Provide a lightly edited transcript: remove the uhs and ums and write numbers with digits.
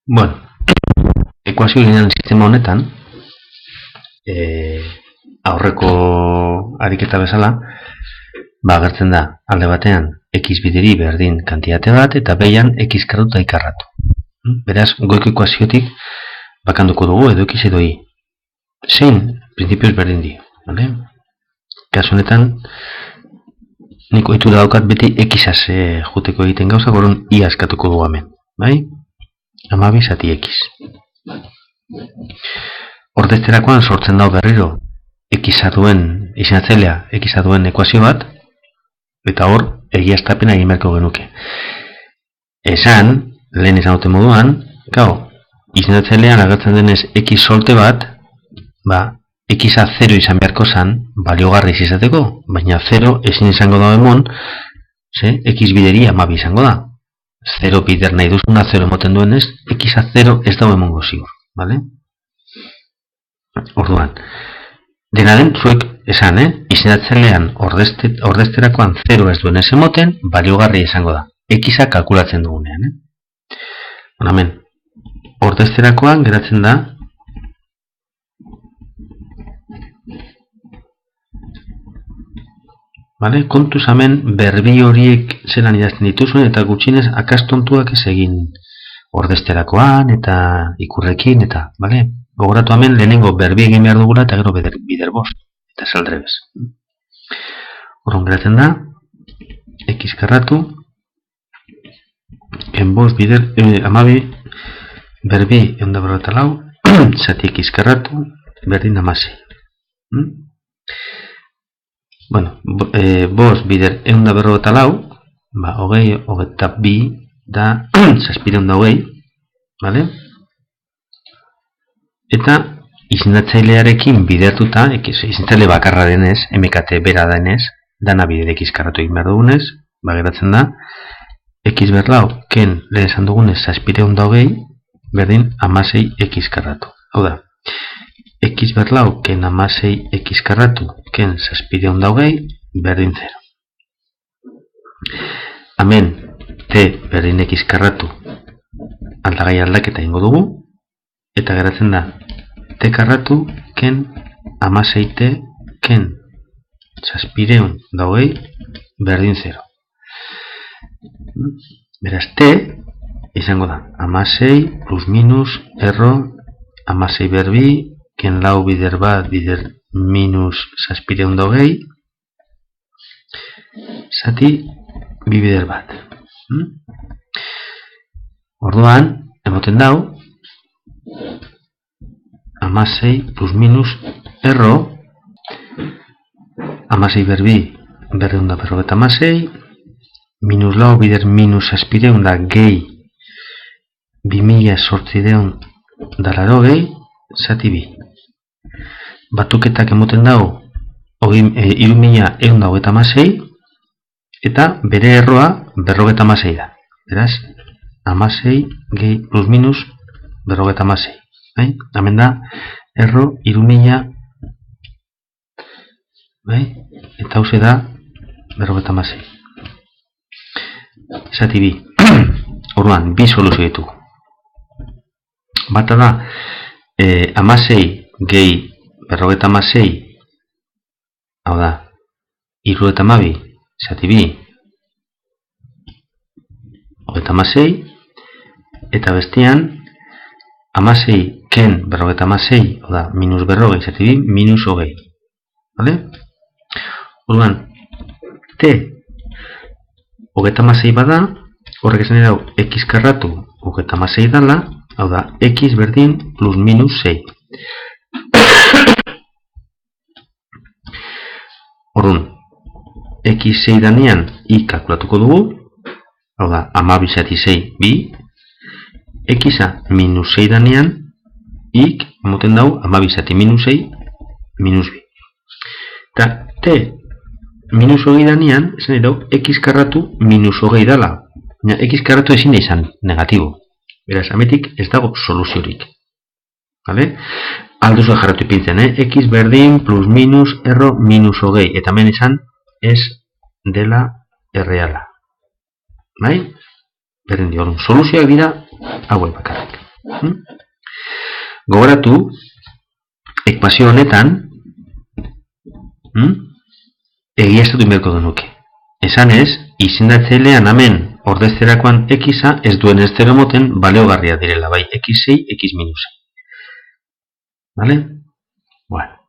Bueno, ekuazio linearen sistema honetan, aurreko ariketa bezala, agertzen da alde batean x bideri berdin kantitate bat eta behian x karratu eta y karratu. Beraz, goiko ekuaziotik bakanduko dugu edo x edo y. Zein, prinsipioz berdin di. Vale? Kasu honetan, nik ohitu daukat beti x-az juteko egiten gauza, gorun y askatuko dugu hemen. Bai? 12 zati x. Ordezterakoan sortzen dago berriro x-a duen, izenatzailea x-a duen ekuazio bat, eta hor egiaztapena egin beharko genuke. Esan, lehen esan duten moduan, izenatzailean agertzen denez x solte bat, x-a 0 izan beharko zan, baliogarri izateko, baina 0 ezin izango da emon, x bideri 12 izango da. 0 bider nahi duzuna 0 emoten duenez, x-a 0 ez dago emongo ziur. Vale? Orduan, dena den, zuek esan, izenatzailean ordezterakoan 0 ez duen ez emoten, baliogarri izango da. X-a kalkulatzen dugunean. Hemen, ordezterakoan geratzen da vale? Kontuz hemen berbi horiek zelan idazten dituzuen eta gutxinez akastontuak ez egin ordezterakoan eta ikurrekin eta, vale? Gogoratu hemen lehenengo berbi egin behar dugula eta gero bider bost eta saldrebez. Horren geratzen da x karratu en bost bider 12 berbi 154 zati x karratu berdin 16. Bueno, bost bider 154, hogei, hogeita bi, da, zazpireun da hogei, vale? Eta izendatzailearekin bidertuta, izentzaile bakarra denez, MKT bera denez, dana bider x karratu egin behar dugunez, geratzen da, x berlau, ken lehen esan dugunez, zazpireun da hogei, berdin 16 x karratu. Hau da, x berlau, ken 16 x karratu, ken zazpireun da hogei, berdin 0. Hemen, t berdin x karratu, aldagai aldaketa ingo dugu, eta geratzen da, t karratu, ken 16t, ken zazpireun da hogei, berdin 0. Beraz, t izango da, 16 plus minus erro, 16 berbi, ken lau bider bat bider minus zazpireun da hogei, zati bi bider bat. Orduan, emoten dau, 16 plus minus erro, 16 berbi berreun da berrogeta 16, minus lau bider minus zazpireun da gehi 2008 da larogei, zati bi. Batuketak emoten dago 3116 eta bere erroa berrogeta 16 da. Beraz, 16 gehi plus minus berrogeta 16. Hemen da, erro 3000 eta hauze da berrogeta 16. Zati bi. Orduan, bi soluzio ditugu. Bata da, 16 gehi berrogeta 16, hau da, hirurogeita hamabi, zati bi, hogeita 16, eta bestean, 16 ken berrogeta 16, hau da, minus berrogei, zati bi, minus hogei. Vale? Orduan, t, hogeita 16 bada, horrek esan edau, x karratu, hogeita 16 dala, hau da, x berdin plus minus 6. Orduan, x6 danean y kalkulatuko dugu, hau da, 12 zati 6, bi, x-a minus 6 danean, y emoten dau, 12 zati minus 6, minus bi. Eta t minus hogei danean, esan edau, x karratu minus hogei dala. X karratu ezin da izan negatibo. Beraz, ametik ez dago soluziorik. Vale? Alduzu jarratu ipintzen, x berdin plus minus erro minus hogei. Eta hemen esan ez dela erreala. Bai? Berdin diorun. Soluzioak dira hauek bakarrik. Gogoratu, ekuazio honetan, egiaztatu inberko dunuke. Esan ez, izendatzailean hemen ordezterakoan x-a ez duen ez zero moten baleogarria direla, bai x6, x-6. Vale? Bueno.